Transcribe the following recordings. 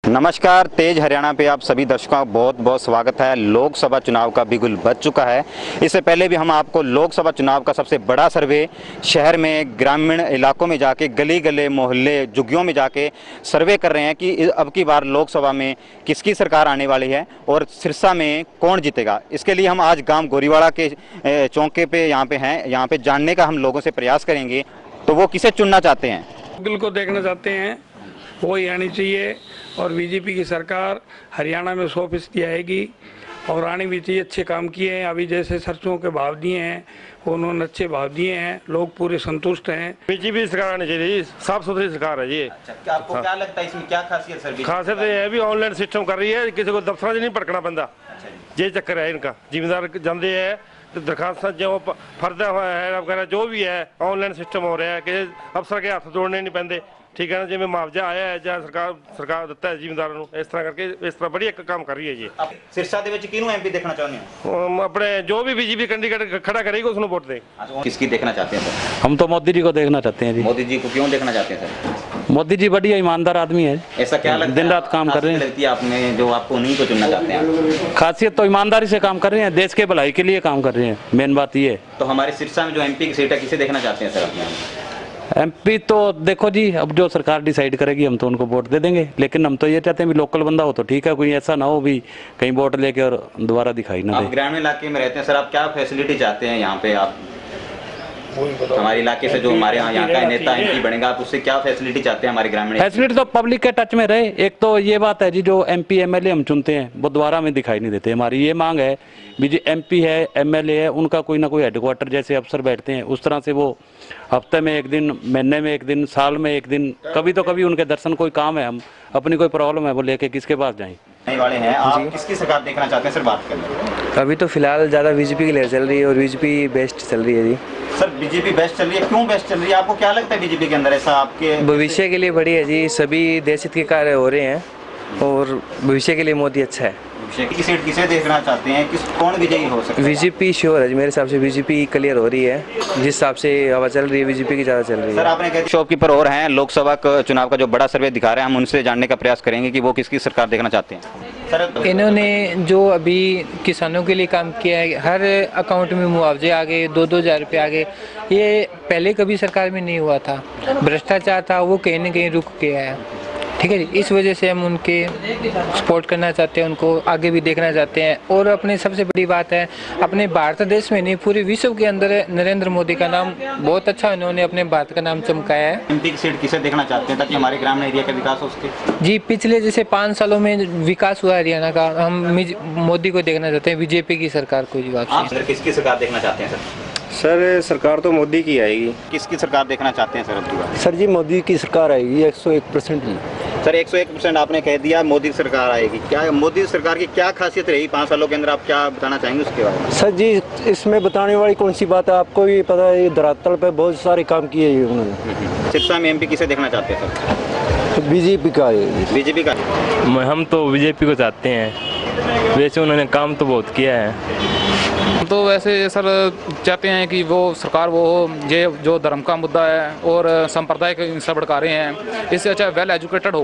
नमस्कार, तेज हरियाणा पे आप सभी दर्शकों का बहुत बहुत स्वागत है। लोकसभा चुनाव का बिगुल बज चुका है। इससे पहले भी हम आपको लोकसभा चुनाव का सबसे बड़ा सर्वे शहर में, ग्रामीण इलाकों में जाके, गली गले, मोहल्ले, झुग्गियों में जाके सर्वे कर रहे हैं कि अब की बार लोकसभा में किसकी सरकार आने वाली है और सिरसा में कौन जीतेगा। इसके लिए हम आज गाँव गोरीवाड़ा के चौके पे यहाँ पे हैं। यहाँ पे जानने का हम लोगों से प्रयास करेंगे तो वो किसे चुनना चाहते हैं। बिल को देखना चाहते हैं, वही आनी चाहिए और बीजेपी की सरकार हरियाणा में 100% आएगी और आनी भी चाहिए। अच्छे काम किए हैं, अभी जैसे सरसों के भाव दिए हैं उन्होंने अच्छे भाव दिए हैं, लोग पूरे संतुष्ट हैं। बीजेपी सरकार आनी चाहिए, साफ सुथरी सरकार है ये। अच्छा, आपको क्या लगता है इसमें क्या खासियत सर? खासियत ये है भी ऑनलाइन सिस्टम कर रही है, किसी को दफ्तर से नहीं भटकना पैंदा। ये चक्कर है इनका। जिम्मेदार जाते हैं तो दरखास्त जो फर्द है वगैरह जो भी है ऑनलाइन सिस्टम हो रहा है, किसी अफसर के हाथ जोड़ने नहीं पैंदे। ठीक है ना, जिम्मे मुआवजा आया है ਜਾਂ सरकार ਦਿੱਤਾ ਹੈ ਜ਼ਿਮੀਂਦਾਰਾਂ ਨੂੰ। ਇਸ ਤਰ੍ਹਾਂ ਕਰਕੇ ਇਸ ਤਰ੍ਹਾਂ ਬੜੀ ਇੱਕ ਕੰਮ ਕਰ ਰਹੀ ਹੈ ਜੀ। सिरसा ਦੇ ਵਿੱਚ ਕਿਹਨੂੰ एमपी देखना चाहते हो? अपने जो भी बीजेपी कैंडिडेट खड़ा करेगी उसको वोट दें। किसकी देखना चाहते हैं सर? हम तो मोदी जी को देखना चाहते हैं जी। मोदी जी को क्यों देखना चाहते हैं सर? मोदी जी बढ़िया ईमानदार आदमी है। ऐसा क्या लगता है? दिन रात काम कर रहे हैं। लगती है आपने जो आपको उन्हीं को चुनना चाहते हैं? खासियत तो ईमानदारी से काम कर रहे हैं, देश के भलाई के लिए काम कर रहे हैं, मेन बात ये है। तो हमारे सिरसा में जो एमपी की सीट है किसे देखना चाहते हैं सर अपने? एमपी तो देखो जी, अब जो सरकार डिसाइड करेगी हम तो उनको वोट दे देंगे, लेकिन हम तो ये चाहते हैं भी लोकल बंदा हो तो ठीक है, कोई ऐसा ना हो भी कहीं वोट लेके और दोबारा दिखाई ना दे। आप ग्रामीण इलाके में रहते हैं सर, आप क्या फैसिलिटी चाहते हैं यहाँ पे? आप हमारे इलाके से जो हमारे यहाँ का नेता एमपी बनेगा, आप उससे क्या फैसिलिटी चाहते हैं हमारे ग्रामीण? फैसिलिटी तो पब्लिक के टच में रहे। एक तो ये बात है जी, जो एमपी एमएलए हम चुनते हैं वो दोबारा में दिखाई नहीं देते। हमारी ये मांग है भी जो एमपी है, एमएलए है, उनका कोई ना कोई हेडक्वार्टर जैसे अफसर बैठते हैं उस तरह से वो हफ्ते में एक दिन, महीने में एक दिन, साल में एक दिन, कभी तो कभी उनके दर्शन, कोई काम है, हम अपनी कोई प्रॉब्लम है वो लेके किसके पास जाएं। वाले हैं आप किसकी सरकार देखना चाहते हैं सर? बात करें। अभी तो फिलहाल ज़्यादा बीजेपी की लहर चल रही है और बीजेपी बेस्ट चल रही है जी। सर बीजेपी बेस्ट चल रही है, क्यों बेस्ट चल रही है? आपको क्या लगता है बीजेपी के अंदर ऐसा? आपके भविष्य के लिए बढ़िया है जी, सभी देश हित के कार्य हो रहे हैं और भविष्य के लिए मोदी अच्छा है। की सीट किसे देखना चाहते हैं, कौन विजयी हो सकता है? बीजेपी श्योर है जी, मेरे हिसाब से बीजेपी क्लियर हो रही है। जिस हिसाब से हवा चल रही है बीजेपी की ज़्यादा चल रही है। सर आपने कहा शॉपकीपर और हैं, लोकसभा चुनाव का जो बड़ा सर्वे दिखा रहे हैं, हम उनसे जानने का प्रयास करेंगे कि वो किसकी सरकार देखना चाहते हैं। सर इन्होंने जो अभी किसानों के लिए काम किया है, हर अकाउंट में मुआवजे आ गए, 2-2 हज़ार रुपये आ गए, ये पहले कभी सरकार में नहीं हुआ था। भ्रष्टाचार था वो कहीं ना कहीं रुक गया है। ठीक है जी, इस वजह से हम उनके सपोर्ट करना चाहते हैं, उनको आगे भी देखना चाहते हैं। और अपने सबसे बड़ी बात है, अपने भारत देश में नहीं पूरे विश्व के अंदर नरेंद्र मोदी का नाम बहुत अच्छा, उन्होंने अपने भारत का नाम चमकाया है। एमपी की सीट किसे देखना चाहते हैं ताकि हमारे ग्रामीण एरिया का विकास हो सके? जी, पिछले जैसे 5 सालों में विकास हुआ हरियाणा का, हम मोदी को देखना चाहते हैं, बीजेपी की सरकार को। जी बात आप सर किसकी सरकार देखना चाहते हैं सर? सर सरकार तो मोदी की आएगी। किसकी सरकार देखना चाहते हैं सर अब की बार? सर जी मोदी की सरकार आएगी 101% ही। सर 101% आपने कह दिया मोदी सरकार आएगी। क्या मोदी सरकार की क्या खासियत रही 5 सालों के अंदर, आप क्या बताना चाहेंगे उसके बारे में? सर जी इसमें बताने वाली कौन सी बात है, आपको भी पता है धरातल पे बहुत सारे काम किए हैं उन्होंने। सिरसा में एमपी किसे देखना चाहते हैं सर? तो बीजेपी का है। बीजेपी का? हम तो बीजेपी को चाहते हैं, वैसे उन्होंने काम तो बहुत किया है। तो वैसे सर चाहते हैं कि वो सरकार वो ये जो धर्म का मुद्दा है और संप्रदाय के हिंसा भड़का रहे हैं, इससे अच्छा वेल एजुकेटेड हो,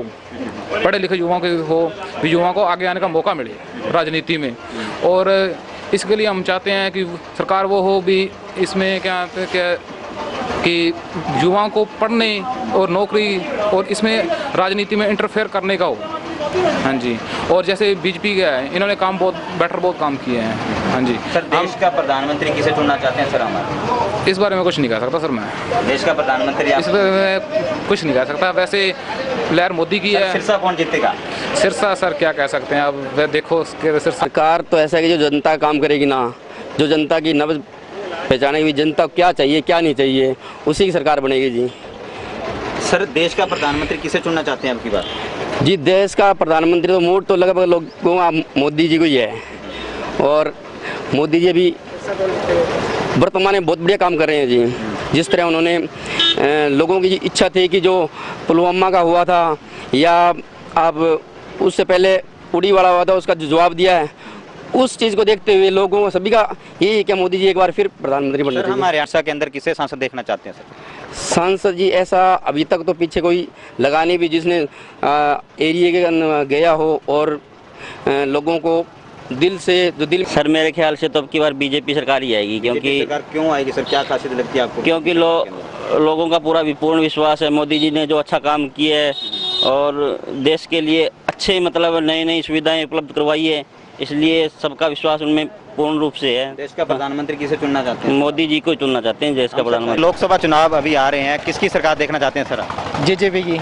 पढ़े लिखे युवाओं के हो, युवाओं को आगे आने का मौका मिले राजनीति में। और इसके लिए हम चाहते हैं कि सरकार वो हो भी इसमें क्या कि युवाओं को पढ़ने और नौकरी और इसमें राजनीति में इंटरफेयर करने का हो। हाँ जी, और जैसे बीजेपी का है, इन्होंने काम बहुत काम किए हैं। हाँ जी सर, देश का प्रधानमंत्री किसे चुनना चाहते हैं सर हमारे? इस बारे में कुछ नहीं कह सकता सर मैं। देश का प्रधानमंत्री इस बारे में कुछ नहीं कह सकता। वैसे लहर मोदी की है। सिरसा कौन जीतेगा? सिरसा सर क्या कह सकते हैं, अब देखो सिरसा। सरकार तो ऐसा है कि जो जनता काम करेगी ना, जो जनता की नब्ज पहचानेगी, जनता को क्या चाहिए क्या नहीं चाहिए, उसी की सरकार बनेगी जी। सर देश का प्रधानमंत्री किसे चुनना चाहते हैं आपकी बात? जी देश का प्रधानमंत्री तो वोट तो लगभग लोगों का मोदी जी को ही है, और मोदी जी भी वर्तमान में बहुत बढ़िया काम कर रहे हैं जी। जिस तरह उन्होंने लोगों की इच्छा थी कि जो पुलवामा का हुआ था या अब उससे पहले उड़ी वाला हुआ था, उसका जो जवाब दिया है, उस चीज़ को देखते हुए लोगों सभी का यही है कि मोदी जी एक बार फिर प्रधानमंत्री बनना चाहिए। हमारे सिरसा के अंदर किसे सांसद देखना चाहते हैं सर? सांसद जी ऐसा अभी तक तो पीछे कोई लगा नहीं भी जिसने एरिया के गया हो और लोगों को दिल से जो दिल। सर मेरे ख्याल से तो अब की बार बीजेपी सरकार ही आएगी, क्योंकि सरकार क्यों आएगी सर, क्या खासियत लगती है आपको? क्योंकि लोगों का पूरा पूर्ण विश्वास है मोदी जी ने जो अच्छा काम किया है और देश के लिए अच्छे मतलब नई नई सुविधाएं उपलब्ध करवाई है, इसलिए सबका विश्वास उनमें पूर्ण रूप से है। देश का प्रधानमंत्री किसे चुनना चाहते हैं? मोदी जी को चुनना चाहते हैं देश का प्रधानमंत्री। लोकसभा चुनाव अभी आ रहे हैं, किसकी सरकार देखना चाहते हैं सर आप? जेजेपी की।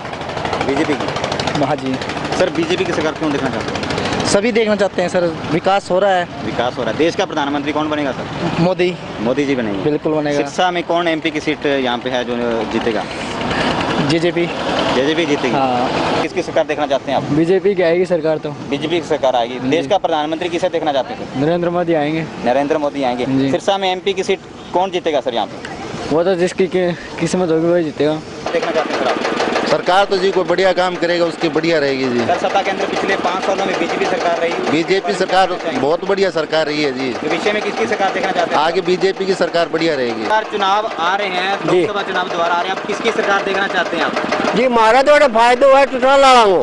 बीजेपी की? हाँ जी। सर बीजेपी की सरकार क्यों देखना चाहते हैं? सभी देखना चाहते हैं सर, विकास हो रहा है। विकास हो रहा है। देश का प्रधानमंत्री कौन बनेगा सर? मोदी। मोदी जी बनेंगे? बिल्कुल बनेगा। सिरसा में कौन एमपी की सीट यहाँ पे है जो जीतेगा? जेजेपी। जेजेपी जीतेगी? हाँ। किसकी सरकार देखना चाहते हैं आप? बीजेपी की आएगी सरकार तो। बीजेपी की सरकार आएगी। देश का प्रधानमंत्री किसे देखना चाहते हैं? नरेंद्र मोदी आएंगे। नरेंद्र मोदी आएंगे। सिरसा में एमपी की सीट कौन जीतेगा सर यहाँ पे? वो तो जिसकी किस्मत होगी वही जीतेगा। देखना चाहते हैं सर आप? सरकार तो जी कोई बढ़िया काम करेगा उसकी बढ़िया रहेगी जी। सर सत्ता के अंदर पिछले 5 सालों में बीजेपी सरकार रही। बीजेपी सरकार बहुत बढ़िया सरकार रही है जी। भविष्य में किसकी सरकार देखना चाहते हैं? आगे बीजेपी की सरकार बढ़िया रहेगी। चुनाव आ रहे हैं, लोकसभा चुनाव दोबारा आ रहे हैं, आप किसकी सरकार देखना चाहते हैं आप? जी मारा तो फायदो है चुटाला को।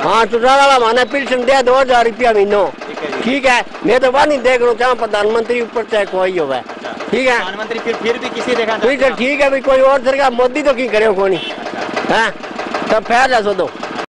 हाँ चुटाला माने पेंशन दे 2000 रुपया महीनों। ठीक है, मैं तो बात नहीं देख रहा हूँ चाहे प्रधानमंत्री ऊपर चाहे कोई हो। ठीक है, प्रधानमंत्री फिर भी किसी देखना चाहते हैं? ठीक है भाई, कोई और सरकार मोदी तो की करे कोई नहीं है, तब फैल है सो दो।